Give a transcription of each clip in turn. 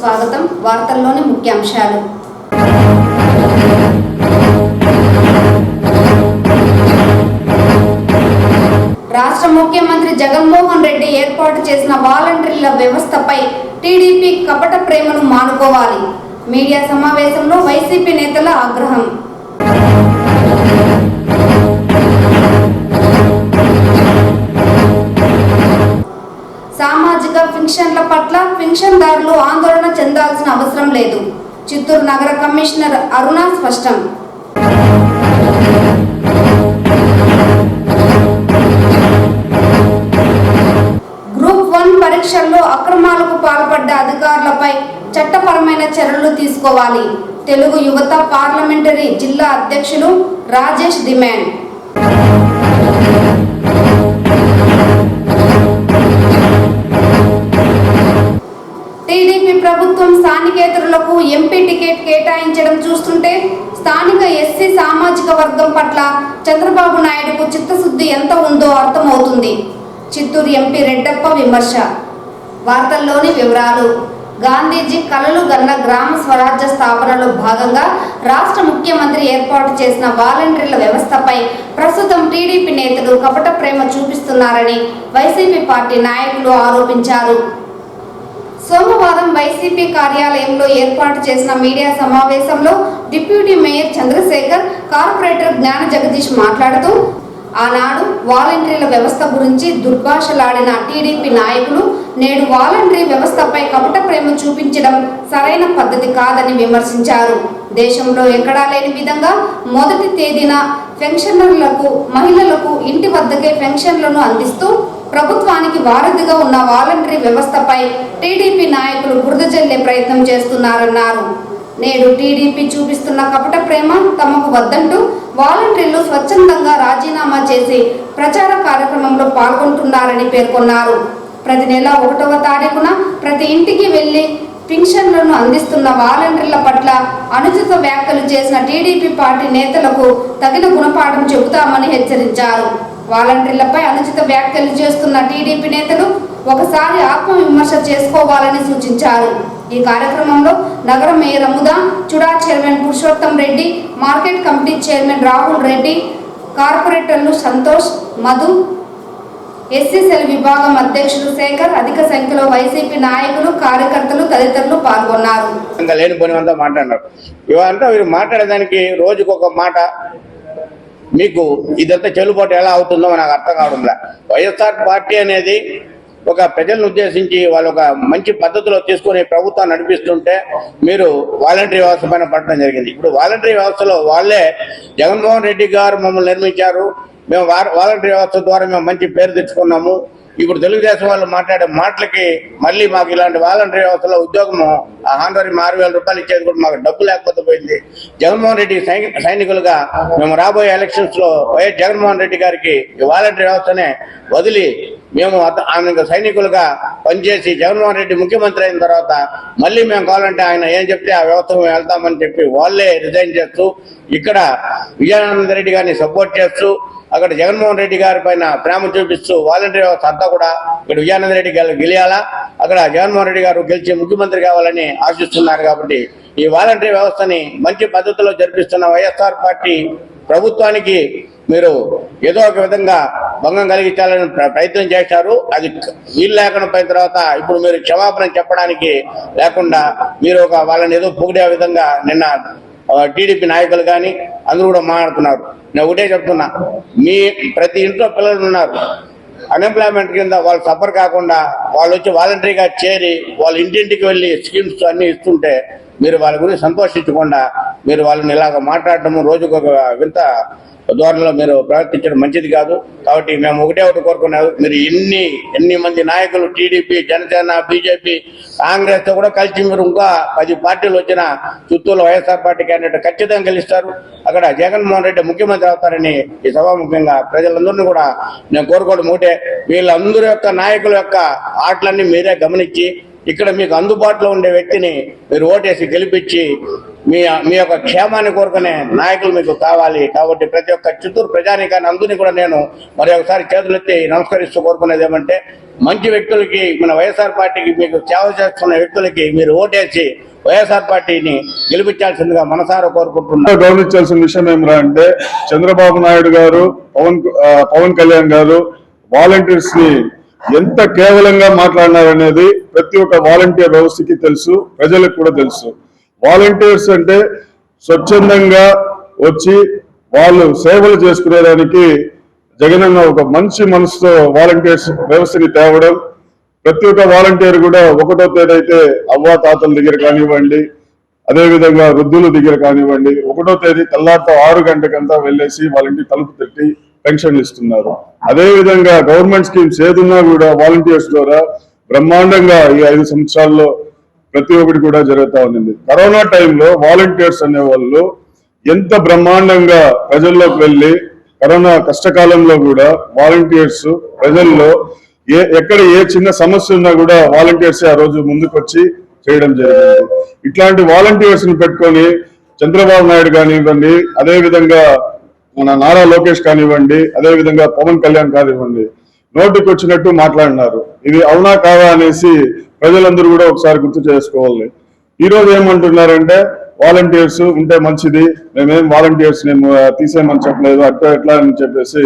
స్వాగతం. వార్తల్లోని ముఖ్యాంశాలు. రాష్ట్ర ముఖ్యమంత్రి జగన్మోహన్ రెడ్డి ఏర్పాటు చేసిన వాలంటీర్ల వ్యవస్థపై టీడీపీ కపట ప్రేమను మానుకోవాలి. మీడియా సమావేశంలో వైసీపీ నేతల ఆగ్రహం. సామాజిక పింఛన్ల పట్ల పింఛన్దారులు ఆందోళన చెందాల్సిన అవసరం లేదు. చిత్తూరు నగర కమిషనర్ అరుణ స్పష్టం. గ్రూప్ 1 పరీక్షల్లో అక్రమాలకు పాల్పడ్డ అధికారులపై చట్టపరమైన చర్యలు తీసుకోవాలి. తెలుగు యువత పార్లమెంటరీ జిల్లా అధ్యక్షులు రాజేష్ డిమాండ్. టీడీపీ ప్రభుత్వం స్థానికేతరులకు ఎంపీ టికెట్ కేటాయించడం చూస్తుంటే స్థానిక ఎస్సీ సామాజిక వర్గం పట్ల చంద్రబాబు నాయుడుకు చిత్తశుద్ధి ఎంత ఉందో అర్థమవుతుంది. చిత్తూరు ఎంపీ రెడ్డప్ప విమర్శ. వార్తల్లోని వివరాలు. గాంధీజీ కలలు గన్న గ్రామ స్వరాజ్య స్థాపనలో భాగంగా రాష్ట్ర ముఖ్యమంత్రి ఏర్పాటు చేసిన వాలంటీర్ల వ్యవస్థపై ప్రస్తుతం టీడీపీ నేతలు కపట ప్రేమ చూపిస్తున్నారని వైసీపీ పార్టీ నాయకులు ఆరోపించారు. సోమవారం వైసీపీ కార్యాలయంలో ఏర్పాటు చేసిన మీడియా సమావేశంలో డిప్యూటీ మేయర్ చంద్రశేఖర్, కార్పొరేటర్ జ్ఞాన జగదీష్ మాట్లాడుతూ ఆనాడు వాలంటీర్ల వ్యవస్థ గురించి దుర్భాషలాడిన టీడీపీ నాయకులు నేడు వాలంటరీ వ్యవస్థపై కపట ప్రేమ చూపించడం సరైన పద్ధతి కాదని విమర్శించారు. దేశంలో ఎక్కడా లేని విధంగా మొదటి తేదీన పెన్షనర్లకు, మహిళలకు ఇంటి వద్దకే పెన్షన్లను అందిస్తూ ప్రభుత్వానికి వారధిగా ఉన్న వాలంటరీ వ్యవస్థపై టీడీపీ నాయకులు బురద జల్లే ప్రయత్నం చేస్తున్నారన్నారు. నేడు టీడీపీ చూపిస్తున్న కపట ప్రేమ తమకు వద్దంటూ వాలంటీర్లు స్వచ్ఛందంగా రాజీనామా చేసి ప్రచార కార్యక్రమంలో పాల్గొంటున్నారని పేర్కొన్నారు. ప్రతి నెల 1వ తారీఖున ప్రతి ఇంటికి వెళ్లి పింఛన్లను అందిస్తున్న వాలంటీర్ల పట్ల అనుచిత వ్యాఖ్యలు చేసిన టీడీపీ పార్టీ నేతలకు తగిన గుణపాఠం చెబుతామని హెచ్చరించారు. వాలంటీర్లపై అనుచిత వ్యాఖ్యలు చేస్తున్న టీడీపీ నేతలు ఒకసారి ఆత్మవిమర్శ చేసుకోవాలని సూచించారు. ఈ కార్యక్రమంలో నగర mayor Amuda, Chuda chairman Purushotham Reddy, market committee chairman Rahul Reddy, కార్పొరేటర్లు సంతోష్, మధు, ఎస్సీ సెల్ విభాగం అధ్యక్షులు శేఖర్, అధిక సంఖ్యలో వైసీపీ నాయకులు, కార్యకర్తలు తదితరులు పాల్గొన్నారు. ఇవంతా మీరు మాట్లాడేదానికి రోజుకొక మాట, మీకు ఇదంతా చెల్లుబాటు ఎలా అవుతుందో నాకు అర్థం కావడంలా. వైఎస్ఆర్ పార్టీ అనేది ఒక ప్రజలను ఉద్దేశించి వాళ్ళు ఒక మంచి పద్ధతిలో తీసుకుని ప్రభుత్వాన్ని నడిపిస్తుంటే మీరు వాలంటరీ వ్యవస్థ పైన పడటం జరిగింది. ఇప్పుడు వాలంటరీ వ్యవస్థలో వాళ్ళే జగన్మోహన్ రెడ్డి గారు మమ్మల్ని నిర్మించారు, మేము వాలంటరీ వ్యవస్థ ద్వారా మేము మంచి పేరు తెచ్చుకున్నాము. ఇప్పుడు తెలుగుదేశం వాళ్ళు మాట్లాడే మాటలకి మళ్ళీ మాకు ఇలాంటి వాలంటరీ వ్యవస్థలో ఉద్యోగము హానరీ 6,000 రూపాయలు ఇచ్చేది కూడా మాకు డబ్బు లేకపోతే పోయింది. జగన్మోహన్ రెడ్డి సైనికులుగా మేము రాబోయే ఎలక్షన్స్ లో వైఎస్ జగన్మోహన్ రెడ్డి గారికి ఈ వాలంటరీ వ్యవస్థనే వదిలి మేము ఆమె సైనికులుగా పనిచేసి జగన్మోహన్ రెడ్డి ముఖ్యమంత్రి అయిన తర్వాత మళ్ళీ మేము కావాలంటే ఆయన ఏం చెప్తే ఆ వ్యవస్థ మేము వెళ్తామని చెప్పి వాళ్ళే రిజైన్ చేస్తూ ఇక్కడ విజయానంద రెడ్డి గారిని సపోర్ట్ చేస్తూ అక్కడ జగన్మోహన్ రెడ్డి గారి పైన ప్రేమ చూపిస్తూ వాలంటరీ వ్యవస్థ అంతా కూడా ఇక్కడ విజయానంద రెడ్డి గెలియాలా, అక్కడ జగన్మోహన్ రెడ్డి గారు గెలిచి ముఖ్యమంత్రి కావాలని ఆశిస్తున్నారు. కాబట్టి ఈ వాలంటరీ వ్యవస్థని మంచి పద్ధతిలో జరిపిస్తున్న వైఎస్ఆర్ పార్టీ ప్రభుత్వానికి మీరు ఏదో ఒక విధంగా భంగం కలిగించాలని ప్రయత్నం చేశారు. అది వీలు లేకుండా పోయిన తర్వాత ఇప్పుడు మీరు క్షమాపణ చెప్పడానికి లేకుండా మీరు ఒక వాళ్ళని ఏదో పొగిడే విధంగా నిన్న టీడీపీ నాయకులు కానీ అందరూ కూడా మాట్లాడుతున్నారు. నేను ఒకటే చెప్తున్నా, మీ ప్రతి ఇంట్లో పిల్లలు ఉన్నారు, అన్ఎంప్లాయ్మెంట్ కింద వాళ్ళు సఫర్ కాకుండా వాళ్ళు వచ్చి వాలంటరీగా చేరి వాళ్ళ ఇంటింటికి వెళ్ళి స్కీమ్స్ అన్ని ఇస్తుంటే మీరు వాళ్ళ గురించి సంతోషించకుండా మీరు వాళ్ళని ఇలాగ మాట్లాడటము రోజుకొక వింత ధోరణిలో మీరు ప్రవర్తించడం మంచిది కాదు. కాబట్టి మేము ఒకటి కోరుకున్నాము, మీరు ఎన్ని మంది నాయకులు టీడీపీ, జనసేన, బీజేపీ, కాంగ్రెస్ తో కూడా కలిసి మీరు ఇంకా 10 పార్టీలు వచ్చిన చిత్తూరులో వైఎస్ఆర్ పార్టీ క్యాండిడేట్ ఖచ్చితంగా గెలుస్తారు. అక్కడ జగన్మోహన్ రెడ్డి ముఖ్యమంత్రి అవుతారని ఈ సభాముఖ్యంగా ప్రజలందరినీ కూడా నేను కోరుకోవడం ఒకటే, వీళ్ళందరి యొక్క నాయకుల యొక్క ఆటలన్నీ మీరే గమనించి ఇక్కడ మీకు అందుబాటులో ఉండే వ్యక్తిని మీరు ఓటేసి గెలిపించి మీ యొక్క క్షేమాన్ని కోరుకునే నాయకులు మీకు కావాలి. కాబట్టి ప్రతి ఒక్క చిత్తూరు ప్రజానీకాన్ని అందరినీ కూడా నేను మరి ఒకసారి చేతులెత్తి నమస్కరిస్తూ కోరుకునేది ఏమంటే, మంచి వ్యక్తులకి, మన వైఎస్ఆర్ పార్టీకి మీకు సేవ చేస్తున్న వ్యక్తులకి మీరు ఓటేసి వైఎస్ఆర్ పార్టీని గెలిపించాల్సిందిగా మనసారా కోరుకుంటున్నాను. గౌరవించాల్సిన విషయం ఏమిరా అంటే, చంద్రబాబు నాయుడు గారు, పవన్ కళ్యాణ్ గారు వాలంటీర్స్ ని ఎంత కేవలంగా మాట్లాడినారనేది ప్రతి ఒక్క వాలంటీర్ వ్యవస్థకి తెలుసు, ప్రజలకు కూడా తెలుసు. వాలంటీర్స్ అంటే స్వచ్ఛందంగా వచ్చి వాళ్ళు సేవలు చేసుకునేదానికి జగనన్న ఒక మంచి మనసుతో వాలంటీర్స్ వ్యవస్థని తేవడం. ప్రతి ఒక్క వాలంటీర్ కూడా 1వ తేదీ అయితే అవ్వాతాతల దగ్గర కానివ్వండి, అదేవిధంగా వృద్ధుల దగ్గర కానివ్వండి, 1వ తేదీ తెల్లారితో 6 గంటకంతా వెళ్ళేసి వాళ్ళ ఇంటి తలుపు తట్టి పెన్షన్లు ఇస్తున్నారు. అదేవిధంగా గవర్నమెంట్ స్కీమ్స్ ఏదున్నా కూడా వాలంటీర్స్ ద్వారా బ్రహ్మాండంగా ఈ 5 సంవత్సరాల్లో ప్రతి ఒక్కటి కూడా జరుగుతూ ఉంది. కరోనా టైంలో వాలంటీర్స్ అనేవాళ్ళు ఎంత బ్రహ్మాండంగా ప్రజల్లోకి వెళ్ళి, కరోనా కష్టకాలంలో కూడా వాలంటీర్స్ ప్రజల్లో ఎక్కడ ఏ చిన్న సమస్య ఉన్నా కూడా వాలంటీర్స్ ఆ రోజు ముందుకు వచ్చి చేయడం జరిగింది. ఇట్లాంటి వాలంటీర్స్ ని పెట్టుకొని చంద్రబాబు నాయుడు కానివ్వండి, అదేవిధంగా మన నారా లోకేష్ కానివ్వండి, అదేవిధంగా పవన్ కళ్యాణ్ కానివ్వండి, నోటికి వచ్చినట్టు మాట్లాడినారు. ఇది అవునా కాదా అనేసి ప్రజలందరూ కూడా ఒకసారి గుర్తు చేసుకోవాలి. ఈ రోజు ఏమంటున్నారంటే, వాలంటీర్స్ ఉంటే మంచిది, మేమేం వాలంటీర్స్ మేము తీసేయమని చెప్పలేదు, అట్లా ఎట్లా అని చెప్పేసి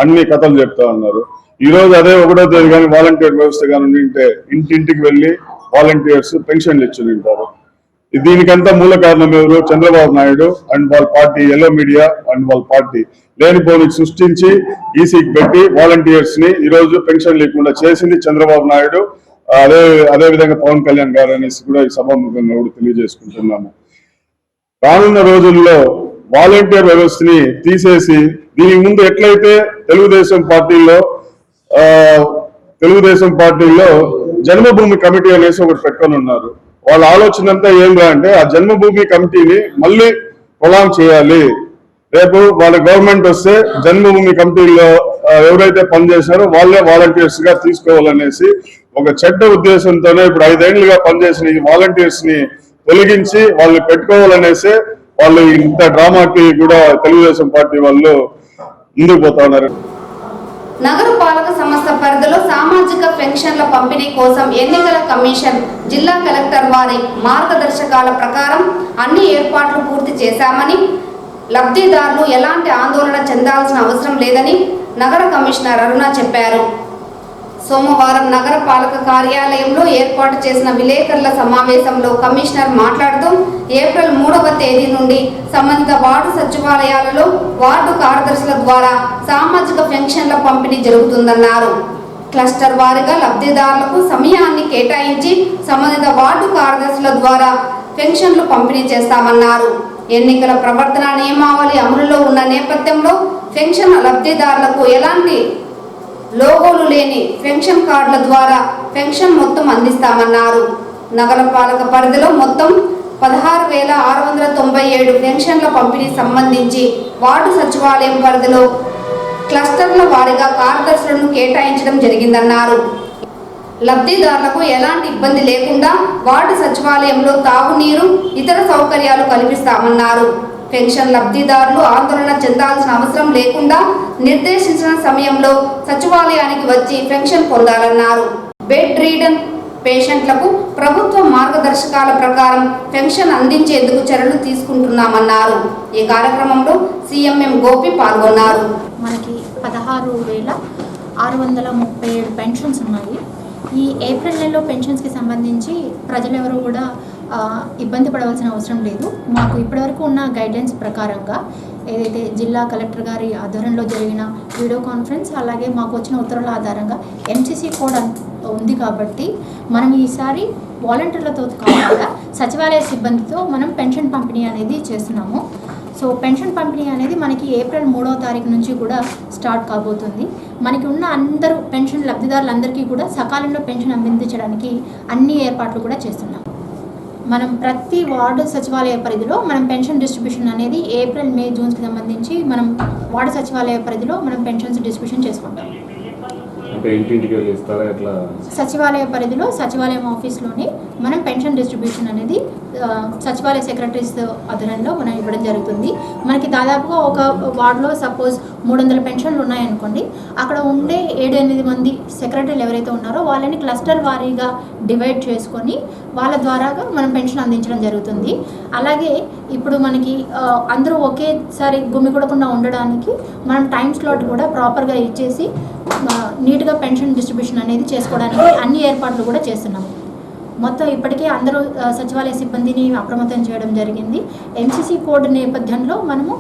అన్ని కథలు చెప్తా ఉన్నారు. ఈ రోజు అదే 1వ తేదీ కానీ వాలంటీర్ వ్యవస్థ కానీ ఉంటే ఇంటింటికి వెళ్ళి వాలంటీర్స్ పెన్షన్లు ఇచ్చి ఉంటారు. దీనికంతా మూల కారణం ఎవరు? చంద్రబాబు నాయుడు అండ్ వాళ్ళ పార్టీ, ఎల్లో మీడియా అండ్ వాళ్ళ పార్టీ లేనిపోని సృష్టించి ఈసీకి పెట్టి వాలంటీర్స్ ని ఈ రోజు పెన్షన్ లేకుండా చేసింది చంద్రబాబు నాయుడు, అదే విధంగా పవన్ కళ్యాణ్ గారు అనేసి కూడా ఈ సభాముఖంగా కూడా తెలియజేసుకుంటున్నాము. రానున్న రోజుల్లో వాలంటీర్ వ్యవస్థని తీసేసి, దీనికి ముందు ఎట్లయితే తెలుగుదేశం పార్టీలో జన్మభూమి కమిటీ అనేసి ఒకటి పెట్టుకొని ఉన్నారు. వాళ్ళ ఆలోచన అంతా ఏంటంటే అంటే, ఆ జన్మభూమి కమిటీని మళ్ళీ ప్రొలాంగ్ చేయాలి. రేపు వాళ్ళ గవర్నమెంట్ వస్తే జన్మభూమి కమిటీలో ఎవరైతే పనిచేశారో వాళ్ళే వాలంటీర్స్ గా తీసుకోవాలనేసి ఒక చెడ్డ ఉద్దేశంతోనే ఇప్పుడు 5 ఏళ్లుగా పనిచేసిన ఈ వాలంటీర్స్ ని తొలగించి వాళ్ళు పెట్టుకోవాలనేసి వాళ్ళు ఇంత డ్రామాకి కూడా తెలుగుదేశం పార్టీ వాళ్ళు ముందుకు పోతా ఉన్నారు. నగర పాలక సంస్థ పరిధిలో సామాజిక పెన్షన్ల పంపిణీ కోసం ఎన్నికల కమిషన్ జిల్లా కలెక్టర్ వారి మార్గదర్శకాల ప్రకారం అన్ని ఏర్పాట్లు పూర్తి చేశామని, లబ్ధిదారులు ఎలాంటి ఆందోళన చెందాల్సిన అవసరం లేదని నగర కమిషనర్ అరుణ చెప్పారు. సోమవారం నగర పాలక కార్యాలయంలో ఏర్పాటు చేసిన విలేకరుల సమావేశంలో కమిషనర్ మాట్లాడుతూ, ఏప్రిల్ 3వ తేదీ నుండి సంబంధిత వార్డు సచివాలయాలలో వార్డు కార్యదర్శుల ద్వారా సామాజిక పెన్షన్ల పంపిణీ జరుగుతుందన్నారు. క్లస్టర్ వారీగా లబ్ధిదారులకు సమయాన్ని కేటాయించి సంబంధిత వార్డు కార్యదర్శుల ద్వారా పెన్షన్లు పంపిణీ చేస్తామన్నారు. ఎన్నికల ప్రవర్తన నియమావళి అమలులో ఉన్న నేపథ్యంలో పెన్షన్ లబ్ధిదారులకు ఎలాంటి లోగోలు లేని పెన్షన్ కార్డుల ద్వారా పెన్షన్ మొత్తం అందిస్తామన్నారు. నగరపాలక పరిధిలో మొత్తం 16,697 పెన్షన్ల పంపిణీ సంబంధించి వార్డు సచివాలయం పరిధిలో క్లస్టర్ల వారీగా కార్యదర్శులను కేటాయించడం జరిగిందన్నారు. లబ్ధిదారులకు ఎలాంటి ఇబ్బంది లేకుండా వార్డు సచివాలయంలో తాగునీరు, ఇతర సౌకర్యాలు కల్పిస్తామన్నారు. పెన్షన్ లబ్ధిదారులు ఆందోళన చెందాల్సిన అవసరం లేకుండా నిర్దేశించిన సమయంలో సచివాలయానికి వచ్చి పెన్షన్ పొందాలన్నారు. బెడ్ రీడన్ పేషెంట్లకు ప్రభుత్వ మార్గదర్శకాల ప్రకారం పెన్షన్ అందించేందుకు చర్యలు తీసుకుంటున్నామన్నారు. ఈ కార్యక్రమంలో సిఎంఎం గోపి పాల్గొన్నారు. మనకి 16,637 పెన్షన్స్ ఉన్నాయి. ఈ ఏప్రిల్ నెలలో పెన్షన్స్కి సంబంధించి ప్రజలెవరూ కూడా ఇబ్బంది పడవలసిన అవసరం లేదు. మాకు ఇప్పటివరకు ఉన్న గైడ్లైన్స్ ప్రకారంగా ఏదైతే జిల్లా కలెక్టర్ గారి ఆధ్వర్యంలో జరిగిన వీడియో కాన్ఫరెన్స్, అలాగే మాకు వచ్చిన ఉత్తర్వుల ఆధారంగా ఎంసీసీ కోడ్ ఉంది కాబట్టి మనం ఈసారి వాలంటీర్లతో కాకుండా సచివాలయ సిబ్బందితో మనం పెన్షన్ పంపిణీ అనేది చేస్తున్నాము. సో పెన్షన్ పంపిణీ అనేది మనకి ఏప్రిల్ 3వ తారీఖు నుంచి కూడా స్టార్ట్ కాబోతుంది. మనకి ఉన్న అందరూ పెన్షన్ లబ్ధిదారులందరికీ కూడా సకాలంలో పెన్షన్ అందించడానికి అన్ని ఏర్పాట్లు కూడా చేస్తున్నాం. మనం ప్రతి వార్డు సచివాలయ పరిధిలో మనం పెన్షన్ డిస్ట్రిబ్యూషన్ అనేది ఏప్రిల్, మే, జూన్కి సంబంధించి మనం వార్డు సచివాలయ పరిధిలో మనం పెన్షన్స్ డిస్ట్రిబ్యూషన్ చేసుకుంటాం. సచివాలయ పరిధిలో సచివాలయం ఆఫీస్లోనే మనం పెన్షన్ డిస్ట్రిబ్యూషన్ అనేది సచివాలయ సెక్రటరీస్ ఆధ్వర్యంలో మనం ఇవ్వడం జరుగుతుంది. మనకి దాదాపుగా ఒక వార్డులో సపోజ్ 300 పెన్షన్లు ఉన్నాయనుకోండి, అక్కడ ఉండే 7-8 మంది సెక్రటరీలు ఎవరైతే ఉన్నారో వాళ్ళని క్లస్టర్ వారీగా డివైడ్ చేసుకొని వాళ్ళ ద్వారాగా మనం పెన్షన్ అందించడం జరుగుతుంది. అలాగే ఇప్పుడు మనకి అందరూ ఒకేసారి గుమిగూడకుండా ఉండడానికి మనం టైం స్లాట్ కూడా ప్రాపర్గా ఇచ్చేసి నీట్గా పెన్షన్ డిస్ట్రిబ్యూషన్ అనేది చేసుకోవడానికి అన్ని ఏర్పాట్లు కూడా చేస్తున్నాము. మొత్తం ఇప్పటికే అందరూ సచివాలయ సిబ్బందిని అప్రమత్తం చేయడం జరిగింది. ఎంసీసీ కోడ్ నేపథ్యంలో మనము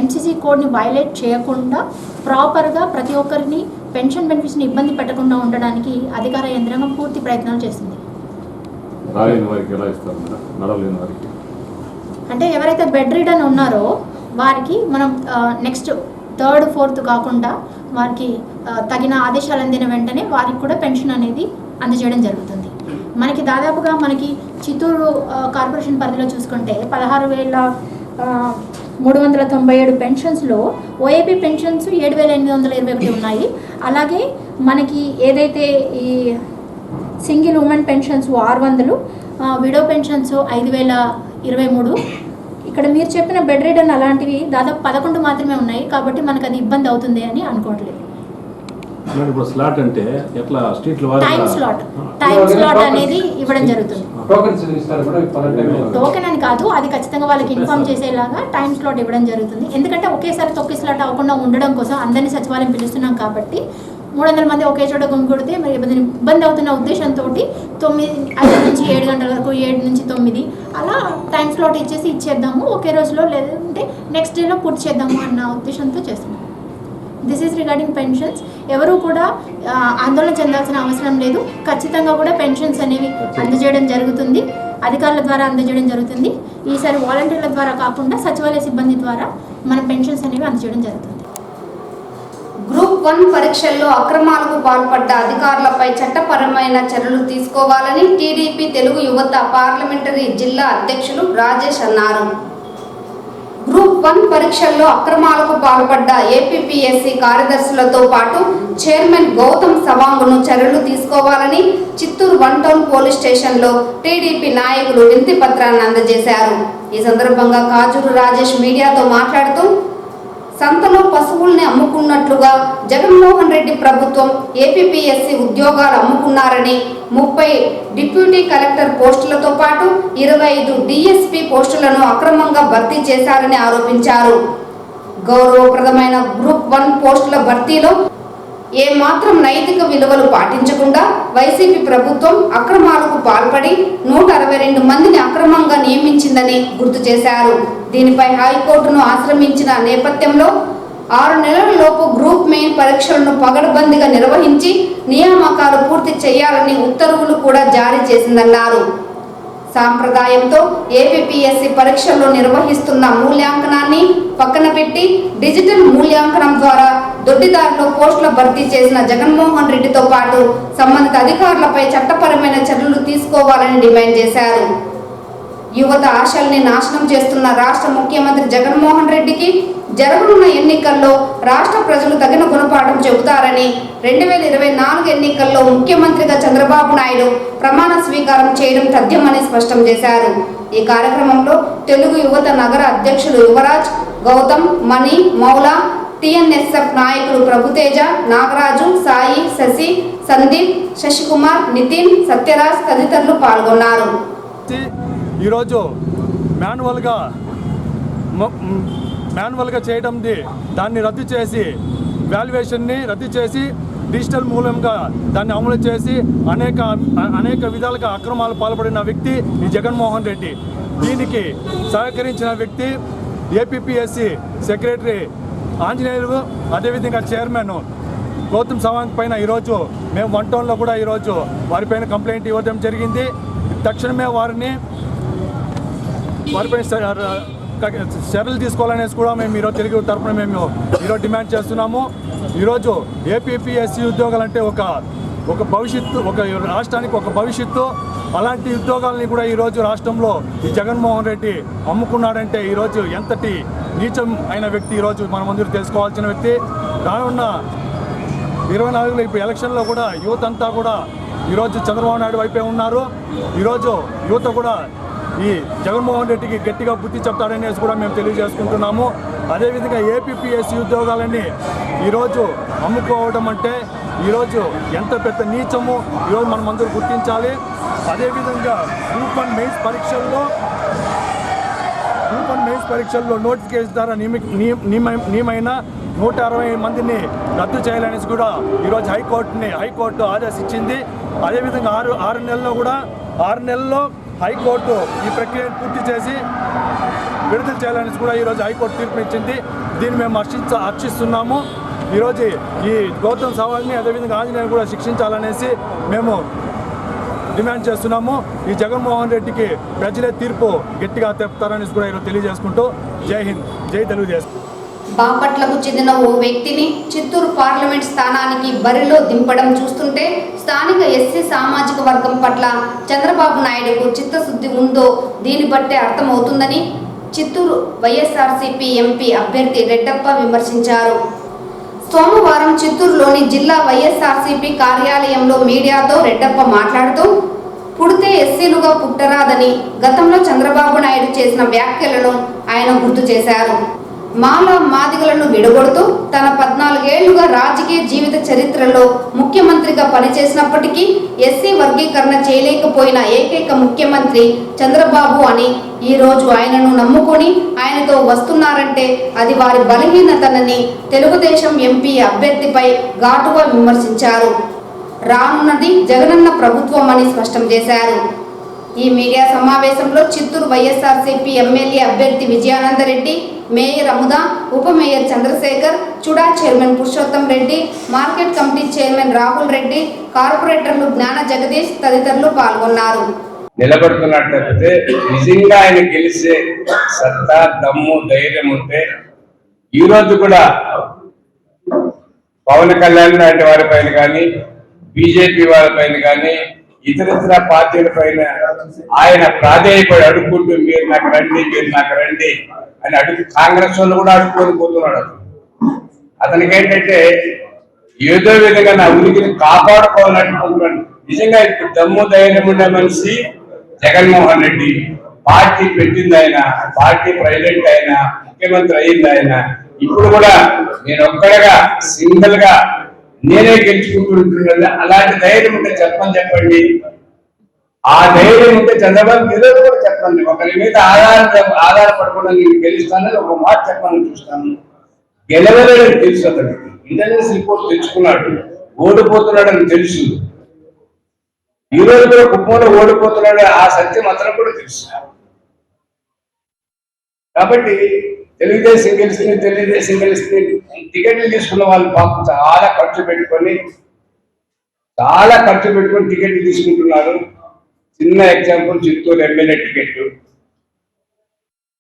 ఎంసీసీ కోడ్ని వైలేట్ చేయకుండా ప్రాపర్గా ప్రతి ఒక్కరిని పెన్షన్ బెనిఫిట్స్ని ఇబ్బంది పెట్టకుండా ఉండడానికి అధికార యంత్రాంగం పూర్తి ప్రయత్నాలు చేస్తుంది. అంటే ఎవరైతే బెడ్ రిడన్ ఉన్నారో వారికి మనం నెక్స్ట్ 3rd, 4th కాకుండా వారికి తగిన ఆదేశాలు అందిన వెంటనే వారికి కూడా పెన్షన్ అనేది అందజేయడం జరుగుతుంది. మనకి దాదాపుగా మనకి చిత్తూరు కార్పొరేషన్ పరిధిలో చూసుకుంటే 16,397 పెన్షన్స్లో ఓఏపీ పెన్షన్స్ 7,821 ఉన్నాయి. అలాగే మనకి ఏదైతే ఈ single women pensions 600, widow pensions 5,023. ఇక్కడ మీరు చెప్పిన బెడ్ రిడన్ అలాంటివి దాదాపు 11 మాత్రమే ఉన్నాయి. కాబట్టి మనకు అది ఇబ్బంది అవుతుంది అని అనుకోవట్లేదు. స్లాట్ అంటే ఎట్లా స్ట్రీట్ టైం స్లాట్ అనేది ఇవ్వడం జరుగుతుంది. టోకెన్ అని కాదు, అది ఖచ్చితంగా వాళ్ళకి ఇన్ఫార్మ్ చేసేలాగా టైం స్లాట్ ఇవ్వడం జరుగుతుంది. ఎందుకంటే ఒకేసారి తొక్కిస్లాట్ అవ్వకుండా ఉండడం కోసం అందరినీ సచివాలయం పిలుస్తున్నాం కాబట్టి 300 మంది ఒకే చోట గుమిగూడితే మరి ఇబ్బంది అవుతున్న ఉద్దేశంతో 5 నుంచి 7 గంటల వరకు, 7 నుంచి 9 అలా టైం స్లాట్ ఇచ్చేద్దాము, ఒకే రోజులో లేదంటే నెక్స్ట్ డేలో పూర్తి చేద్దాము అన్న ఉద్దేశంతో చేస్తున్నాం. This is regarding pensions. ఎవరు కూడా ఆందోళన చెందాల్సిన అవసరం లేదు. ఖచ్చితంగా కూడా పెన్షన్స్ అనేవి అందజేయడం జరుగుతుంది, అధికారుల ద్వారా అందజేయడం జరుగుతుంది. ఈసారి వాలంటీర్ల ద్వారా కాకుండా సచివాలయ సిబ్బంది ద్వారా మన పెన్షన్స్ అనేవి అందజేయడం జరుగుతుంది. గ్రూప్ 1 పరీక్షల్లో అక్రమాలకు పాల్పడ్డ అధికారులపై చట్టపరమైన చర్యలు తీసుకోవాలని టీడీపీ తెలుగు యువత పార్లమెంటరీ జిల్లా అధ్యక్షులు రాజేష్ అన్నారు. గ్రూప్ 1 పరీక్షల్లో అక్రమాలకు పాల్పడ్డ ఏపీపీఎస్సీ కార్యదర్శులతో పాటు చైర్మన్ గౌతమ్ సవాంగ్ను చర్యలు తీసుకోవాలని చిత్తూరు 1 టౌన్ పోలీస్ స్టేషన్లో టీడీపీ నాయకులు వినతి పత్రాన్ని అందజేశారు. ఈ సందర్భంగా కాజూరు రాజేష్ మీడియాతో మాట్లాడుతూ సంతలో పశువుల్ని అమ్ముకున్నట్లుగా జగన్మోహన్ రెడ్డి ప్రభుత్వం ఏపీపీఎస్సీ ఉద్యోగాలు అమ్ముకున్నారని 30 డిప్యూటీ కలెక్టర్ పోస్టులతో పాటు 25 డిఎస్పీ పోస్టులను అక్రమంగా భర్తీ చేశారని ఆరోపించారు. గౌరవప్రదమైన గ్రూప్ 1 పోస్టుల భర్తీలో ఏమాత్రం నైతిక విలువలు పాటించకుండా వైసీపీ ప్రభుత్వం అక్రమాలకు పాల్పడి 162 మందిని అక్రమంగా నియమించిందని గుర్తు చేశారు. దీనిపై హైకోర్టును ఆశ్రయించిన నేపథ్యంలో 6 నెలల లోపు గ్రూప్ మెయిన్ పరీక్షలను పగడ్బందీగా నిర్వహించి నియామకాలు పూర్తి చేయాలని ఉత్తర్వులు కూడా జారీ చేసిందన్నారు. సాంప్రదాయంతో ఏపీపీఎస్సీ పరీక్షల్లో నిర్వహిస్తున్న మూల్యాంకనాన్ని పక్కన పెట్టి డిజిటల్ మూల్యాంకనం ద్వారా దొడ్డిదారిలో పోస్టుల భర్తీ చేసిన జగన్మోహన్ రెడ్డితో పాటు సంబంధిత అధికారులపై చట్టపరమైన చర్యలు తీసుకోవాలని డిమాండ్ చేశారు. యువత ఆశల్ని నాశనం చేస్తున్న రాష్ట్ర ముఖ్యమంత్రి జగన్మోహన్ రెడ్డికి జరగనున్న ఎన్నికల్లో రాష్ట్ర ప్రజలు తగిన గుణపాఠం చెబుతారని 2024 ఎన్నికల్లో ముఖ్యమంత్రిగా చంద్రబాబు నాయుడు ప్రమాణ స్వీకారం చేయడం తథ్యమని స్పష్టం చేశారు. ఈ కార్యక్రమంలో తెలుగు యువత నగర అధ్యక్షులు యువరాజ్, గౌతమ్, మణి, మౌలా, టిఎన్ఎస్ఎఫ్ నాయకులు ప్రభుతేజ, నాగరాజు, సాయి, శశి, సందీప్, శశికుమార్, నితిన్, సత్యరాజ్ తదితరులు పాల్గొన్నారు. ఈరోజు మాన్యువల్గా చేయడం దాన్ని రద్దు చేసి వాల్యుయేషన్ని రద్దు చేసి డిజిటల్ మూలంగా దాన్ని అమలు చేసి అనేక విధాలుగా అక్రమాలు పాల్పడిన వ్యక్తి ఈ జగన్మోహన్ రెడ్డి. దీనికి సహకరించిన వ్యక్తి ఏపీపీఎస్సీ సెక్రటరీ ఆంజనేయులు, అదేవిధంగా చైర్మన్ గౌతమ్ సవాంగ్ పైన ఈరోజు మేము 1 టౌన్లో కూడా ఈరోజు వారిపైన కంప్లైంట్ ఇవ్వడం జరిగింది. తక్షణమే వారిపై చర్యలు తీసుకోవాలనేసి కూడా మేము ఈరోజు తెలుగు తరఫున మేము ఈరోజు డిమాండ్ చేస్తున్నాము. ఈరోజు ఏపీపీఎస్సీ ఉద్యోగాలు అంటే ఒక భవిష్యత్తు, ఒక రాష్ట్రానికి ఒక భవిష్యత్తు. అలాంటి ఉద్యోగాలని కూడా ఈరోజు రాష్ట్రంలో ఈ జగన్మోహన్ రెడ్డి అమ్ముకున్నాడంటే ఈరోజు ఎంతటి నీచం అయిన వ్యక్తి ఈరోజు మన ముందు తెలుసుకోవాల్సిన వ్యక్తి. రానున్న 24లో ఇప్పుడు ఎలక్షన్లో కూడా యువత అంతా కూడా ఈరోజు చంద్రబాబు నాయుడు వైపే ఉన్నారు. ఈరోజు యువత కూడా ఈ జగన్మోహన్ రెడ్డికి గట్టిగా బుద్ధి చెప్తాడనేసి కూడా మేము తెలియజేసుకుంటున్నాము. అదేవిధంగా ఏపీపీఎస్సీ ఉద్యోగాలన్నీ ఈరోజు అమ్ముకోవడం అంటే ఈరోజు ఎంత పెద్ద నీచమో ఈరోజు మనం అందరూ గుర్తించాలి. అదేవిధంగా గ్రూప్ 1 మెయిన్స్ పరీక్షల్లో నోటిఫికేషన్ ద్వారా నియమైన 160 మందిని రద్దు చేయాలనేసి కూడా ఈరోజు హైకోర్టు ఆదేశించింది. అదేవిధంగా 6 నెలల్లో హైకోర్టు ఈ ప్రక్రియను పూర్తి చేసి విడుదల చేయాలనేసి కూడా ఈరోజు హైకోర్టు తీర్పు ఇచ్చింది. దీన్ని మేము హర్షిస్తున్నాము. ఈరోజు ఈ గౌతమ్ సవాల్ని అదేవిధంగా ఆంజనేయుని కూడా శిక్షించాలనేసి మేము డిమాండ్ చేస్తున్నాము. ఈ జగన్మోహన్ రెడ్డికి ప్రజలే తీర్పు గట్టిగా తెప్పుతారనేసి కూడా ఈరోజు తెలియజేసుకుంటూ జై హింద్, జై తెలుగుదేశం. బాపట్లకు చెందిన ఓ వ్యక్తిని చిత్తూరు పార్లమెంట్ స్థానానికి బరిలో దింపడం చూస్తుంటే స్థానిక ఎస్సీ సామాజిక వర్గం పట్ల చంద్రబాబు నాయుడుకు చిత్తశుద్ధి ఉందో దీన్ని బట్టే అర్థమవుతుందని చిత్తూరు వైఎస్ఆర్సీపీ ఎంపీ అభ్యర్థి రెడ్డప్ప విమర్శించారు. సోమవారం చిత్తూరులోని జిల్లా వైఎస్ఆర్సీపీ కార్యాలయంలో మీడియాతో రెడ్డప్ప మాట్లాడుతూ పుడితే ఎస్సీలుగా పుట్టరాదని గతంలో చంద్రబాబు నాయుడు చేసిన వ్యాఖ్యలను ఆయన గుర్తు చేశారు. మాదిగలను విడగొడుతూ తన 14 ఏళ్లుగా రాజకీయ జీవిత చరిత్రలో ముఖ్యమంత్రిగా పనిచేసినప్పటికీ ఎస్సీ వర్గీకరణ చేయలేకపోయిన ఏకైక ముఖ్యమంత్రి చంద్రబాబు అని ఈ రోజు ఆయనను నమ్ముకొని ఆయనతో వస్తున్నారంటే అది వారి బలహీనతనని తెలుగుదేశం ఎంపీ అభ్యర్థిపై ఘాటుగా విమర్శించారు. రానున్నది జగనన్న ప్రభుత్వం అని స్పష్టం చేశారు. ఈ మీడియా సమావేశంలో చిత్తూరు వైఎస్ఆర్సీపీ ఎమ్మెల్యే అభ్యర్థి విజయానందరెడ్డి, మేయర్ అముద, ఉప mayor Chandrasekhar, Chuda chairman Purushotham Reddy, market committee chairman Rahul Reddy, కార్పొరేటర్లు జ్ఞాన జగదీష్ తదితరులు పాల్గొన్నారు. నిలబడుతున్నట్లయితే నిజంగా ఆయన గెలిచే సత్తా, దమ్ము, ధైర్యం ఉంటే ఈ రోజు కూడా పవన్ కళ్యాణ్ లాంటి వారిపైన కానీ, బీజేపీ వారిపైన కానీ, ఇతర పార్టీల పైన ఆయన ప్రాధేయపడి అడుక్కుంటూ మీరు నాకు రండి అని కాంగ్రెస్ వాళ్ళు కూడా అడుక్కొని పోతున్నాడు. అతనికి ఏంటంటే ఏదో విధంగా నా ఉనికిని కాపాడుకోవాలనుకుంటున్నాను. నిజంగా ఇప్పుడు దమ్ము ధైర్యం ఉండే మనిషి జగన్మోహన్ రెడ్డి. పార్టీ పెట్టింది ఆయన, పార్టీ ప్రెసిడెంట్ ఆయన, ముఖ్యమంత్రి అయింది ఆయన. ఇప్పుడు కూడా నేను ఒక్కడగా సింగిల్ గా నేనే గెలుచుకుంటుంటున్నాను. అలాంటి ధైర్యం ఉంటే చెప్పండి. ఆ ధైర్యం ఉంటే చంద్రబాబు ఈరోజు కూడా చెప్పండి. ఒకరి మీద ఆధారపడకుండా నేను గెలుస్తానని ఒక మాట చెప్పాలని చూస్తాను. గెలవలేదని తెలుసు, అతనికి ఇంటెలిజెన్స్ రిపోర్ట్ తెచ్చుకున్నాడు, ఓడిపోతున్నాడని తెలుసు. ఈ రోజు కూడా కుప్పంలో ఓడిపోతున్నాడు, ఆ సత్యం అతనికి కూడా తెలుసు. కాబట్టి తెలుగుదేశం గెలిచింది టికెట్లు తీసుకున్న వాళ్ళు పాపం చాలా ఖర్చు పెట్టుకొని టికెట్లు తీసుకుంటున్నారు. చిన్న example Chittoor MLA ticket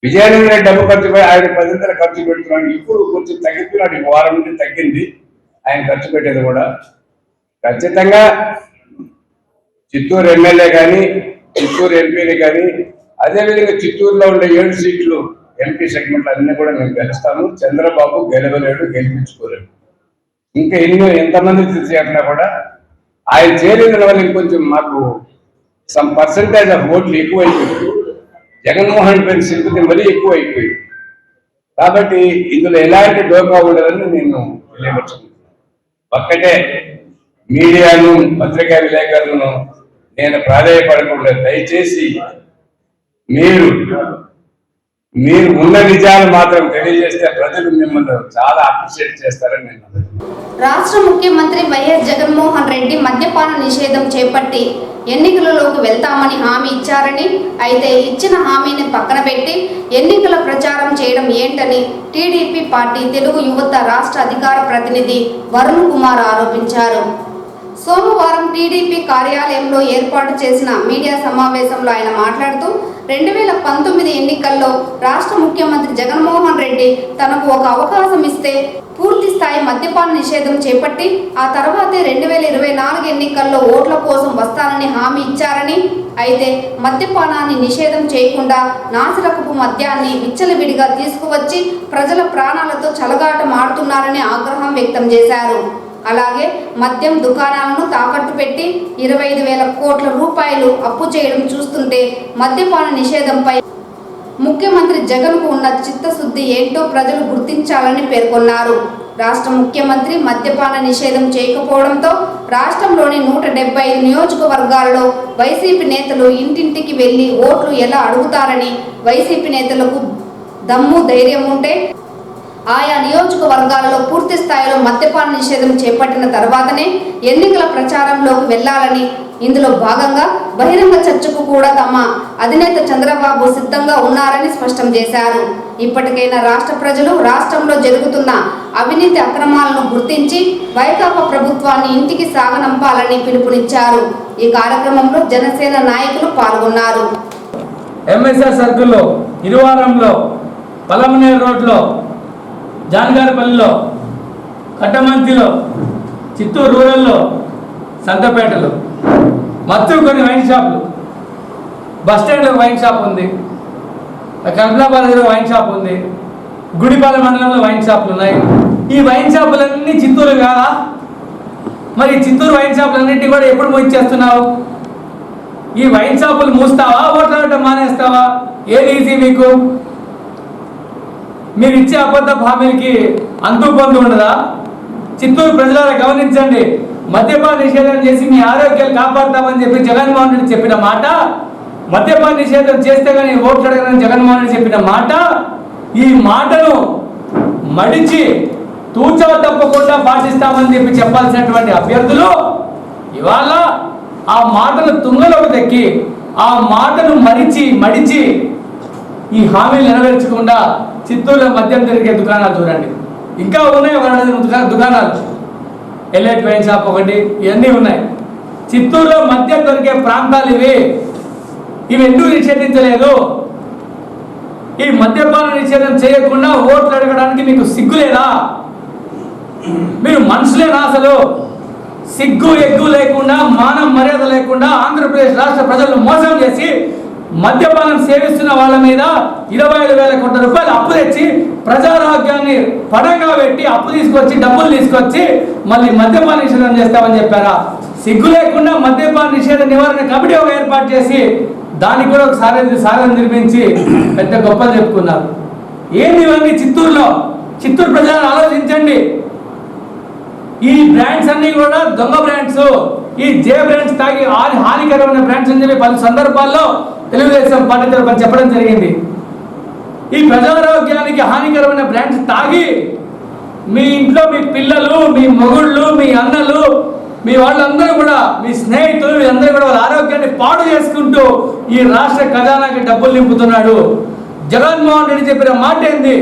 Vizianagaram డబ్బు ఖర్చు ఆయన 10,000 ఖర్చు పెడుతున్నాడు. ఇప్పుడు కొంచెం తగ్గిపోయినాడు, ఈ వారం నుండి తగ్గింది ఆయన ఖర్చు పెట్టేది కూడా. ఖచ్చితంగా చిత్తూరు ఎమ్మెల్యే కానీ, చిత్తూరు ఎంపీని కానీ, అదేవిధంగా చిత్తూరులో ఉండే 7 సీట్లు ఎంపీ సెగ్మెంట్లు అన్ని కూడా మేము గెలుస్తాము. చంద్రబాబు గెలవలేడు, గెలిపించుకోలేడు. ఇంకా ఎంతమంది చేసినా కూడా ఆయన చేరిన వల్ల ఇంకొంచెం మాకు సమ్ పర్సంటేజ్ ఆఫ్ ఓట్లు ఎక్కువైపోయింది. జగన్మోహన్ రెడ్డి సింపతి మరీ ఎక్కువైపోయింది. కాబట్టి ఇందులో ఎలాంటి డోకా ఉండదని నేను తెలియపరుచుకుంటున్నాను. ఒక్కటే మీడియాను, పత్రికా విలేకరులను నేను ప్రాధాన్యపడకుండా దయచేసి మీరు ఉన్న నిజాలు మాత్రం తెలియజేస్తే ప్రజలు మిమ్మల్ని చాలా అప్రిషియేట్ చేస్తారని నేను. రాష్ట్ర ముఖ్యమంత్రి వైఎస్ జగన్మోహన్ రెడ్డి మద్యపాన నిషేధం చేపట్టి ఎన్నికలలోకి వెళ్తామని హామీ ఇచ్చారని, అయితే ఇచ్చిన హామీని పక్కన పెట్టి ఎన్నికల ప్రచారం చేయడం ఏంటని టీడీపీ పార్టీ తెలుగు యువత రాష్ట్ర అధికార ప్రతినిధి వరుణ్ కుమార్ ఆరోపించారు. సోమవారం టీడీపీ కార్యాలయంలో ఏర్పాటు చేసిన మీడియా సమావేశంలో ఆయన మాట్లాడుతూ 2019 ఎన్నికల్లో రాష్ట్ర ముఖ్యమంత్రి జగన్మోహన్ రెడ్డి తనకు ఒక అవకాశం ఇస్తే పూర్తి స్థాయి మద్యపాన నిషేధం చేపట్టి ఆ తర్వాతే 2024 ఎన్నికల్లో ఓట్ల కోసం వస్తానని హామీ ఇచ్చారని, అయితే మద్యపానాన్ని నిషేధం చేయకుండా నాసిరకపు మద్యాన్ని విచ్చలవిడిగా తీసుకువచ్చి ప్రజల ప్రాణాలతో చెలగాటమాడుతున్నారని ఆగ్రహం వ్యక్తం చేశారు. అలాగే మద్యం దుకాణాలను తాకట్టు పెట్టి 25,000 కోట్ల రూపాయలు అప్పు చేయడం చూస్తుంటే మద్యపాన నిషేధంపై ముఖ్యమంత్రి జగన్కు ఉన్న చిత్తశుద్ధి ఏంటో ప్రజలు గుర్తించాలని పేర్కొన్నారు. రాష్ట్ర ముఖ్యమంత్రి మద్యపాన నిషేధం చేయకపోవడంతో రాష్ట్రంలోని 175 నియోజకవర్గాలలో వైసీపీ నేతలు ఇంటింటికి వెళ్లి ఓట్లు ఎలా అడుగుతారని, వైసీపీ నేతలకు దమ్ము ధైర్యం ఉంటే ఆయా నియోజకవర్గాలలో పూర్తి స్థాయిలో మద్యపాన నిషేధం చేపట్టిన తర్వాతనే ఎన్నికల ప్రచారంలోకి వెళ్లాలని, ఇందులో భాగంగా బహిరంగ చర్చకు కూడా తమ అధినేత చంద్రబాబు సిద్ధంగా ఉన్నారని స్పష్టం చేశారు. ఇప్పటికైనా రాష్ట్ర ప్రజలు రాష్ట్రంలో జరుగుతున్న అవినీతి అక్రమాలను గుర్తించి వైకాపా ప్రభుత్వాన్ని ఇంటికి సాగనంపాలని పిలుపునిచ్చారు. ఈ కార్యక్రమంలో జనసేన నాయకులు పాల్గొన్నారు. ఎంఎస్ఆర్ సర్కిల్లో, ఇరువారంలో, పలమనేరు రోడ్లో, జాన్గారిపల్లిలో, కట్టమంతిలో, చిత్తూరు రూరల్లో, సంతపేటలో మొత్తం కొన్ని వైన్ షాపులు, బస్టాండ్లో వైన్ షాప్ ఉంది, కల్పనాబాద్ దగ్గర వైన్ షాప్ ఉంది, గుడిపాల మండలంలో వైన్ షాపులు ఉన్నాయి. ఈ వైన్ షాపులన్నీ చిత్తూరు కాదా? మరి చిత్తూరు వైన్ షాపులన్నింటినీ కూడా ఎప్పుడు మూయించేస్తున్నావు? ఈ వైన్ షాపులు మూస్తావా, ఓట్లాడటం మానేస్తావా? ఏది ఈజీ మీకు? మీరు ఇచ్చే అబద్ధపు హామీలకి అంతు పొందు ఉండదా? చిత్తూరు ప్రజలారా గమనించండి. మద్యపాన నిషేధం చేసి మీ ఆరోగ్యాలు కాపాడుతామని చెప్పి జగన్మోహన్ రెడ్డి చెప్పిన మాట, మద్యపాన నిషేధం చేస్తే కానీ ఓట్లు అడగని జగన్మోహన్ రెడ్డి చెప్పిన మాట, ఈ మాటను మడిచి తూచా తప్పకుండా పాటిస్తామని చెప్పి చెప్పాల్సినటువంటి అభ్యర్థులు ఇవాళ ఆ మాటను తుంగలోకి దక్కి ఆ మాటను మడిచి ఈ హామీలు నెరవేర్చకుండా చిత్తూరులో మద్యం తిరిగే దుకాణాలు చూడండి. ఇంకా ఉన్నాయి ఒక 2 దుకాణాలు, ఎల్ఐట్ వైన్ షాప్ ఒకటి, ఇవన్నీ ఉన్నాయి. చిత్తూరులో మద్యం దొరికే ప్రాంతాలు ఇవి ఎందుకు నిషేధించలేదు? ఈ మద్యపాన నిషేధం చేయకుండా ఓట్లు అడగడానికి మీకు సిగ్గులేదా? మీరు మనుషులేనా? అసలు సిగ్గు ఎగ్గు లేకుండా, మానం మర్యాద లేకుండా ఆంధ్రప్రదేశ్ రాష్ట్ర ప్రజలను మోసం చేసి మద్యపానం సేవిస్తున్న వాళ్ళ మీద 25,000 కోట్ల రూపాయలు అప్పు తెచ్చి ప్రజారోగ్యాన్ని పడంగా పెట్టి అప్పు తీసుకొచ్చి డబ్బులు తీసుకొచ్చి మళ్ళీ మద్యపాన నిషేధం చేస్తామని చెప్పారా? సిగ్గు లేకుండా మద్యపాన నిషేధ నివారణ కమిటీ ఒక ఏర్పాటు చేసి దానికి కూడా ఒక సాధన నిర్మించి పెద్ద గొప్పలు చెప్పుకున్నారు. ఏంది ఇవన్నీ? చిత్తూరు ప్రజలను ఆలోచించండి. ఈ బ్రాండ్స్ అన్ని కూడా దొంగ బ్రాండ్స్, ఈ జే బ్రాండ్స్ తాగి హానికరమైన బ్రాండ్స్ అని చెప్పి పలు సందర్భాల్లో తెలుగుదేశం పార్టీ తరఫున చెప్పడం జరిగింది. ఈ ప్రజారోగ్యానికి హానికరమైన బ్రాండ్స్ తాగి మీ ఇంట్లో మీ పిల్లలు, మీ మొగుళ్ళు, మీ అన్నలు, మీ వాళ్ళందరూ కూడా, మీ స్నేహితులు, వీళ్ళందరూ కూడా వాళ్ళ ఆరోగ్యాన్ని పాడు చేసుకుంటూ ఈ రాష్ట్ర ఖజానాకి డబ్బులు నింపుతున్నాడు. జగన్మోహన్ రెడ్డి చెప్పిన మాట ఏంది?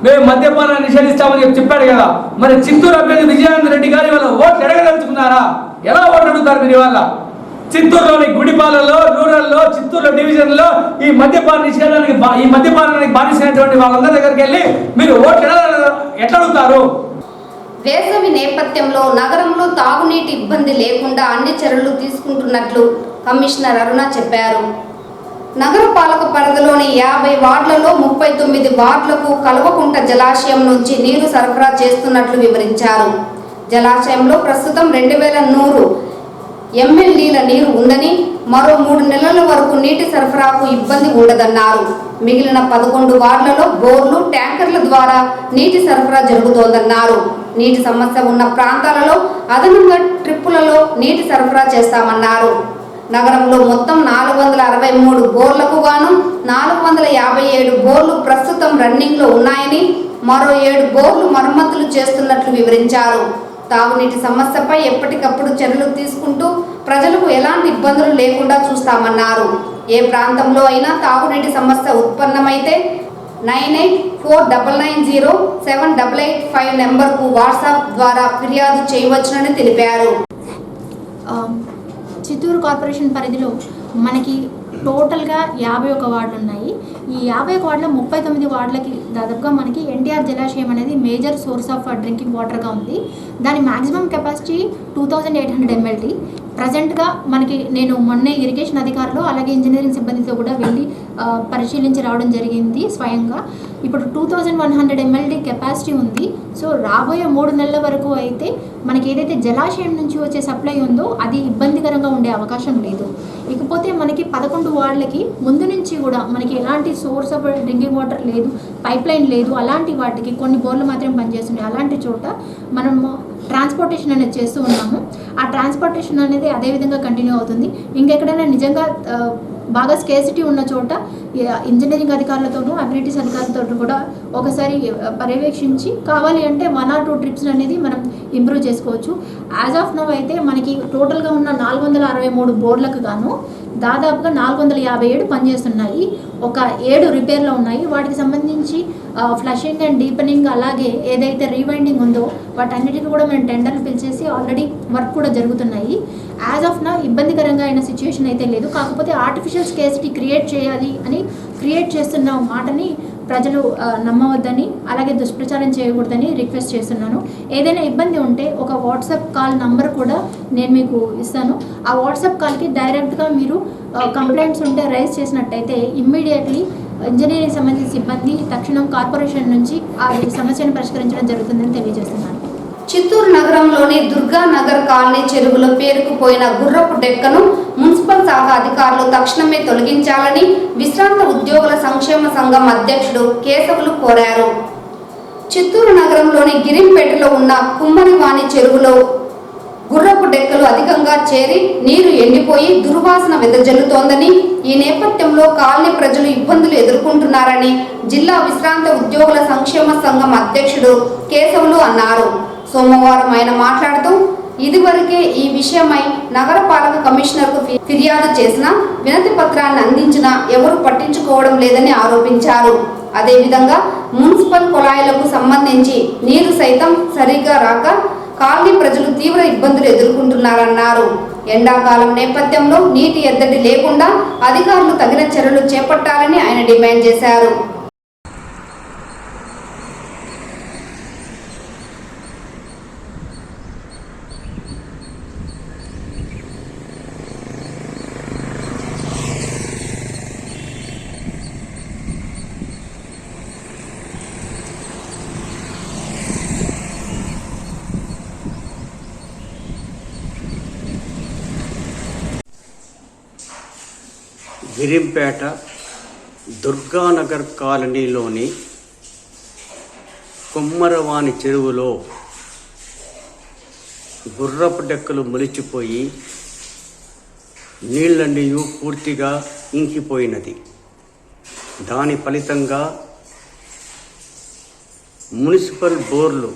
మేము మద్యపానాన్ని నిషేధిస్తామని చెప్పాడు కదా. మరి చిత్తూరు అభ్యర్థి విజయానంద రెడ్డి గారి వాళ్ళ ఓట్లు ఎడగదలుచుకున్నారా? ఎలా ఓట్లు అడుగుతారు మీరు ఇవాళ? చిత్తూరులోని గుడిపాలలో, రూరల్లో, చిత్తూరు డివిజన్లో ఈ మద్యపానానికి బానిసైనటువంటి వాళ్ళందరి దగ్గరికి వెళ్ళి మీరు ఓట్లు ఎట్లా అడుగుతారు? వేసవి నేపథ్యంలో నగరంలో తాగునీటి ఇబ్బంది లేకుండా అన్ని చర్యలు తీసుకుంటున్నట్లు కమిషనర్ అరుణ చెప్పారు. నగరపాలక పరిధిలోని 50 వార్డులలో 39 వార్డులకు కల్వకుంట జలాశయం నుంచి నీరు సరఫరా చేస్తున్నట్లు వివరించారు. జలాశయంలో ప్రస్తుతం 2100 MLDల నీరు ఉందని, మరో 3 నెలల వరకు నీటి సరఫరాకు ఇబ్బంది ఉండదన్నారు. మిగిలిన 11 వార్డులలో బోర్లు, ట్యాంకర్ల ద్వారా నీటి సరఫరా జరుగుతోందన్నారు. నీటి సమస్య ఉన్న ప్రాంతాలలో అదనంగా ట్రిప్పులలో నీటి సరఫరా చేస్తామన్నారు. నగరంలో మొత్తం 463 బోర్లకు గాను 457 బోర్లు ప్రస్తుతం రన్నింగ్లో ఉన్నాయని, మరో 7 బోర్లు మరమ్మతులు చేస్తున్నట్లు వివరించారు. తాగునీటి సమస్యపై ఎప్పటికప్పుడు చర్యలు తీసుకుంటూ ప్రజలకు ఎలాంటి ఇబ్బందులు లేకుండా చూస్తామన్నారు. ఏ ప్రాంతంలో అయినా తాగునీటి సమస్య ఉత్పన్నమైతే 9849907885 నెంబర్కు వాట్సాప్ ద్వారా ఫిర్యాదు చేయవచ్చునని తెలిపారు. చిత్తూరు కార్పొరేషన్ పరిధిలో మనకి టోటల్గా 51 వార్డులు ఉన్నాయి. ఈ 50 వార్డుల 39 వార్డులకి దాదాపుగా మనకి ఎన్టీఆర్ జలాశయం అనేది మేజర్ సోర్స్ ఆఫ్ డ్రింకింగ్ వాటర్గా ఉంది. దాని మ్యాక్సిమం కెపాసిటీ 2800 mld. ప్రజెంట్గా మనకి నేను మొన్నే ఇరిగేషన్ అధికారులు అలాగే ఇంజనీరింగ్ సిబ్బందితో కూడా వెళ్ళి పరిశీలించి రావడం జరిగింది స్వయంగా. ఇప్పుడు 2100 mld కెపాసిటీ ఉంది. సో రాబోయే 3 నెలల వరకు అయితే మనకి ఏదైతే జలాశయం నుంచి వచ్చే సప్లై ఉందో అది ఇబ్బందికరంగా ఉండే అవకాశం లేదు. ఇకపోతే మనకి 11 వార్డులకి ముందు నుంచి కూడా మనకి ఎలాంటి సోర్స్ ఆఫ్ డ్రింకింగ్ వాటర్ లేదు, పైప్ లైన్ లేదు. అలాంటి వాటికి కొన్ని బోర్లు మాత్రం పనిచేస్తున్నాయి. అలాంటి చోట మనము ట్రాన్స్పోర్టేషన్ అనేది చేస్తూ ఉన్నాము. ఆ ట్రాన్స్పోర్టేషన్ అనేది అదే విధంగా కంటిన్యూ అవుతుంది. ఇంకెక్కడైనా నిజంగా బాగా స్కేసిటీ ఉన్న చోట ఇంజనీరింగ్ అధికారులతోనూ అమ్యూనిటీస్ అధికారులతో కూడా ఒకసారి పర్యవేక్షించి కావాలి అంటే 1 or 2 ట్రిప్స్ అనేది మనం ఇంప్రూవ్ చేసుకోవచ్చు. యాజ్ ఆఫ్ నౌ అయితే మనకి టోటల్గా ఉన్న 463 బోర్లకు గాను దాదాపుగా 457 పనిచేస్తున్నాయి. ఒక 7 రిపేర్లో ఉన్నాయి. వాటికి సంబంధించి ఫ్లషింగ్ అండ్ డీపెనింగ్ అలాగే ఏదైతే రీవైండింగ్ ఉందో వాటన్నిటికీ కూడా మేము టెండర్లు పిలిచేసి ఆల్రెడీ వర్క్ కూడా జరుగుతున్నాయి. యాజ్ ఆఫ్ నా ఇబ్బందికరంగా అయిన సిచ్యువేషన్ అయితే లేదు. కాకపోతే ఆర్టిఫిషియల్ స్కేసిటీ క్రియేట్ చేయాలి అని క్రియేట్ చేస్తున్న మాటని ప్రజలు నమ్మవద్దని అలాగే దుష్ప్రచారం చేయకూడదని రిక్వెస్ట్ చేస్తున్నాను. ఏదైనా ఇబ్బంది ఉంటే ఒక వాట్సాప్ కాల్ నంబర్ కూడా నేను మీకు ఇస్తాను. ఆ వాట్సాప్ కాల్కి డైరెక్ట్గా మీరు కంప్లైంట్స్ ఉంటే రైజ్ చేసినట్టయితే ఇమ్మీడియట్లీ ఇంజనీరింగ్ సంబంధించిన సిబ్బంది తక్షణం కార్పొరేషన్ నుంచి ఆ సమస్యను పరిష్కరించడం జరుగుతుందని తెలియజేస్తున్నాను. చిత్తూరు నగరంలోని దుర్గానగర్ కాలనీ చెరువులో పేరుకుపోయిన గుర్రపు డెక్కను మున్సిపల్ శాఖ అధికారులు తక్షణమే తొలగించాలని విశ్రాంత ఉద్యోగుల సంక్షేమ సంఘం అధ్యక్షుడు కేశవులు కోరారు. చిత్తూరు నగరంలోని గిరింపేటలో ఉన్న కుమ్మరివాణి చెరువులో గుర్రపు డెక్కలు అధికంగా చేరి నీరు ఎండిపోయి దుర్వాసన వెదజల్లుతోందని, ఈ నేపథ్యంలో కాలనీ ప్రజలు ఇబ్బందులు ఎదుర్కొంటున్నారని జిల్లా విశ్రాంత ఉద్యోగుల సంక్షేమ సంఘం అధ్యక్షుడు కేశవులు అన్నారు. సోమవారం ఆయన మాట్లాడుతూ ఇదివరకే ఈ విషయమై నగరపాలక కమిషనర్కు ఫిర్యాదు చేసిన వినతి పత్రాన్ని అందించినా ఎవరు పట్టించుకోవడం లేదని ఆరోపించారు. అదేవిధంగా మున్సిపల్ కుళాయిలకు సంబంధించి నీరు సైతం సరిగా రాక కాలనీ ప్రజలు తీవ్ర ఇబ్బందులు ఎదుర్కొంటున్నారన్నారు. ఎండాకాలం నేపథ్యంలో నీటి ఎద్దడి లేకుండా అధికారులు తగిన చర్యలు చేపట్టాలని ఆయన డిమాండ్ చేశారు. గిరింపేట దుర్గానగర్ కాలనీలోని కుమ్మరవాణి చెరువులో గుర్రపు డెక్కలు మొలిచిపోయి నీళ్ళన్నీ పూర్తిగా ఇంకిపోయినది. దాని ఫలితంగా మున్సిపల్ బోర్లు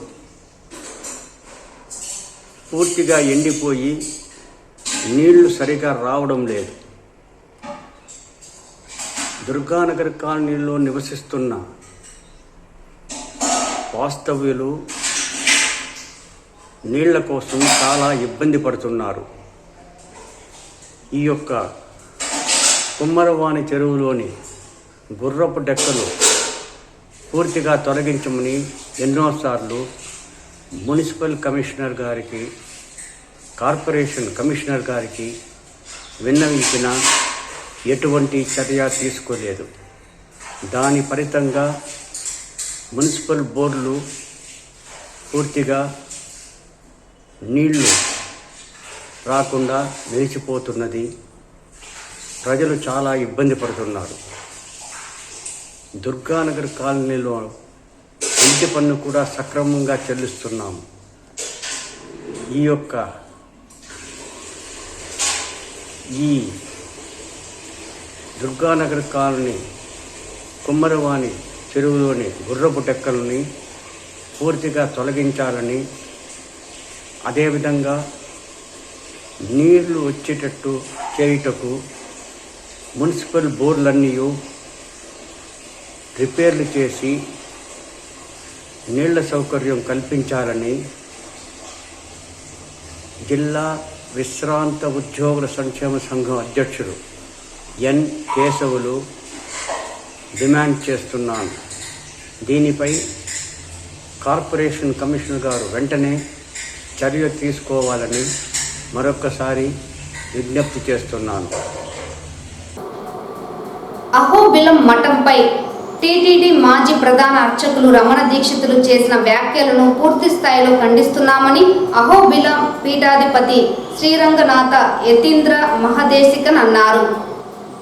పూర్తిగా ఎండిపోయి నీళ్లు సరిగా రావడం లేదు. దుర్గానగర్ కాలనీలో నివసిస్తున్న వాస్తవ్యులు నీళ్ల కోసం చాలా ఇబ్బంది పడుతున్నారు. ఈ యొక్క కుమ్మరవాణి చెరువులోని గుర్రపు డెక్కలు పూర్తిగా తొలగించమని ఎన్నోసార్లు మున్సిపల్ కమిషనర్ గారికి, కార్పొరేషన్ కమిషనర్ గారికి విన్నవించిన ఎటువంటి చర్య తీసుకోలేదు. దాని ఫలితంగా మున్సిపల్ బోర్డులు పూర్తిగా నీళ్లు రాకుండా నిలిచిపోతున్నది. ప్రజలు చాలా ఇబ్బంది పడుతున్నారు. దుర్గానగర్ కాలనీలో ఇంటి పన్ను కూడా సక్రమంగా చెల్లిస్తున్నాము. ఈ దుర్గానగర్ కాలనీ కుమ్మరవాణి చెరువులోని గుర్రపు డెక్కలని పూర్తిగా తొలగించాలని, అదేవిధంగా నీళ్లు వచ్చేటట్టు చేయుటకు మున్సిపల్ బోర్డులన్నీ రిపేర్లు చేసి నీళ్ల సౌకర్యం కల్పించాలని జిల్లా విశ్రాంత ఉద్యోగుల సంక్షేమ సంఘం అధ్యక్షుడు ఎన్ కేశవులు డిమాండ్ చేస్తున్నాను. దీనిపై కార్పొరేషన్ కమిషనర్ గారు వెంటనే చర్య తీసుకోవాలని మరొక్కసారి విజ్ఞప్తి చేస్తున్నాను. అహోబిలం మఠంపై టీటీడీ మాజీ ప్రధాన అర్చకులు రమణ దీక్షితులు చేసిన వ్యాఖ్యలను పూర్తి స్థాయిలో ఖండిస్తున్నామని అహోబిలం పీఠాధిపతి శ్రీరంగనాథ యతీంద్ర మహదేశికన్ అన్నారు.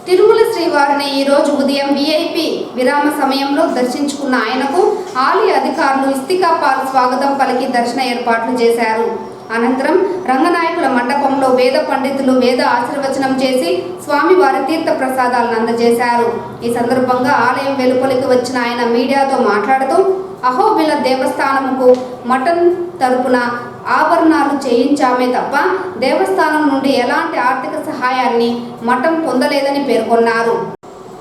తిరుమల శ్రీవారిని ఈరోజు ఉదయం వీఐపీ విరామ సమయంలో దర్శించుకున్న ఆయనకు ఆలయ అధికారులు ఇస్తికాపాల్ స్వాగతం పలికి దర్శన ఏర్పాట్లు చేశారు. అనంతరం రంగనాయకుల మండపంలో వేద పండితులు వేద ఆశీర్వచనం చేసి స్వామివారి తీర్థ ప్రసాదాలను అందజేశారు. ఈ సందర్భంగా ఆలయం వెలుపలికి వచ్చిన ఆయన మీడియాతో మాట్లాడుతూ అహోబిల దేవస్థానముకు మఠం తరపున ఆభరణాలు చేయించామే తప్ప దేవస్థానం నుండి ఎలాంటి ఆర్థిక సహాయాన్ని మఠం పొందలేదని పేర్కొన్నారు.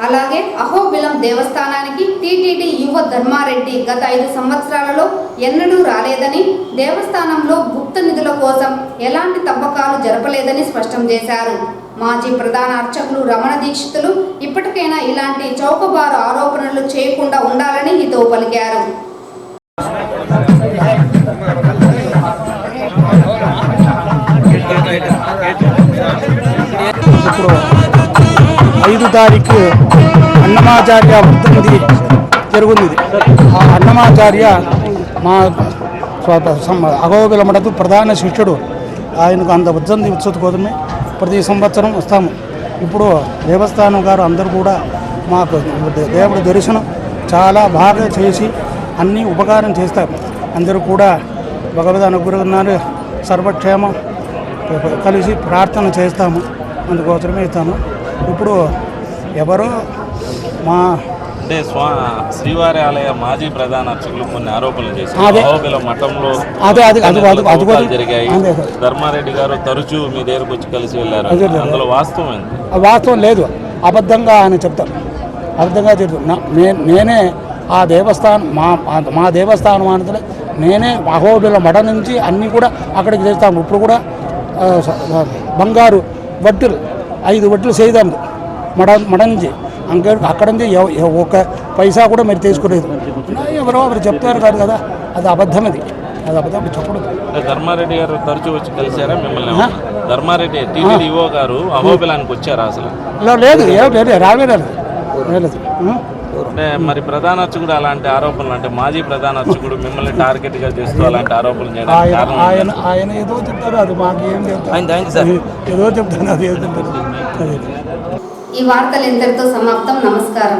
అలాగే అహోబిలం దేవస్థానానికి టీటీడీ యువ ధర్మారెడ్డి గత 5 సంవత్సరాలలో ఎన్నడూ రాలేదని, దేవస్థానంలో గుప్త నిధుల కోసం ఎలాంటి తవ్వకాలు జరపలేదని స్పష్టం చేశారు. మాజీ ప్రధాన అర్చకులు రమణ దీక్షితులు ఇప్పటికైనా ఇలాంటి చౌకబారు ఆరోపణలు చేయకుండా ఉండాలని హితవు పలికారు. ఇప్పుడు 5 తారీఖు అన్నమాచార్య వర్ధంతి జరుగుతుంది. ఆ అన్నమాచార్య మా అహోబిల మఠకు ప్రధాన శిష్యుడు. ఆయనకు అంత వర్ధంతి ఉత్సవం కోసమే ప్రతి సంవత్సరం వస్తాము. ఇప్పుడు దేవస్థానం గారు అందరూ కూడా మాకు దేవుడి దర్శనం చాలా బాగా చేసి అన్ని ఉపకారం చేస్తారు. అందరూ కూడా భగవద్ అనుగ్రహాన్ని సర్వక్షేమం కలిసి ప్రార్థన చేస్తాము. అందుకోసమే ఇస్తాము. ఇప్పుడు ఎవరో మా అంటే శ్రీవారి ఆలయ మాజీ ప్రధాన అర్చకులు కొన్ని ఆరోపణలు చేశారు. అహోబిల మఠంలో జరిగాయి. ధర్మారెడ్డి గారు తరచూ మీ దగ్గరకు వచ్చి కలిసి వెళ్ళారు. అందులో వాస్తవం ఏంటి? వాస్తవం లేదు, అబద్ధంగా ఆయన చెప్తారు. అబద్ధంగా చెప్తారు. నేనే ఆ దేవస్థానం మా దేవస్థానం అనేది నేనే అహోబిల మఠం నుంచి అన్నీ కూడా అక్కడికి చేస్తాము. ఇప్పుడు కూడా బంగారు వడ్డీలు 5 వడ్డీలు చేయదాము మఠం నుంచి. అక్కడ నుంచి ఒక పైసా కూడా మీరు తీసుకునేది ఎవరో ఒకరు చెప్తారు కాదు కదా, అది అబద్ధం. అది అబద్ధం చెప్పడం. ధర్మారెడ్డి గారు తరచూ వచ్చి కలిసారా మిమ్మల్ని? ధర్మారెడ్డి టీటీడీ ఈవో గారు అహోబిలానికి వచ్చారా అసలు? లేదు, రాలేదు. అంటే మరి ప్రధాన అర్చకుడు అలాంటి ఆరోపణలు, అంటే మాజీ ప్రధాన అర్చకుడు మిమ్మల్ని టార్గెట్ గా చేస్తూ అలాంటి ఆరోపణలు చేయడం ఆయన ఏదో చెప్తారు, అది మాకు ఏం చెప్తారు, ఏదో చెప్తాను, అది ఏదో చెప్తారు. ఈ వార్తలు ఇంతటితో సమాప్తం. నమస్కారం.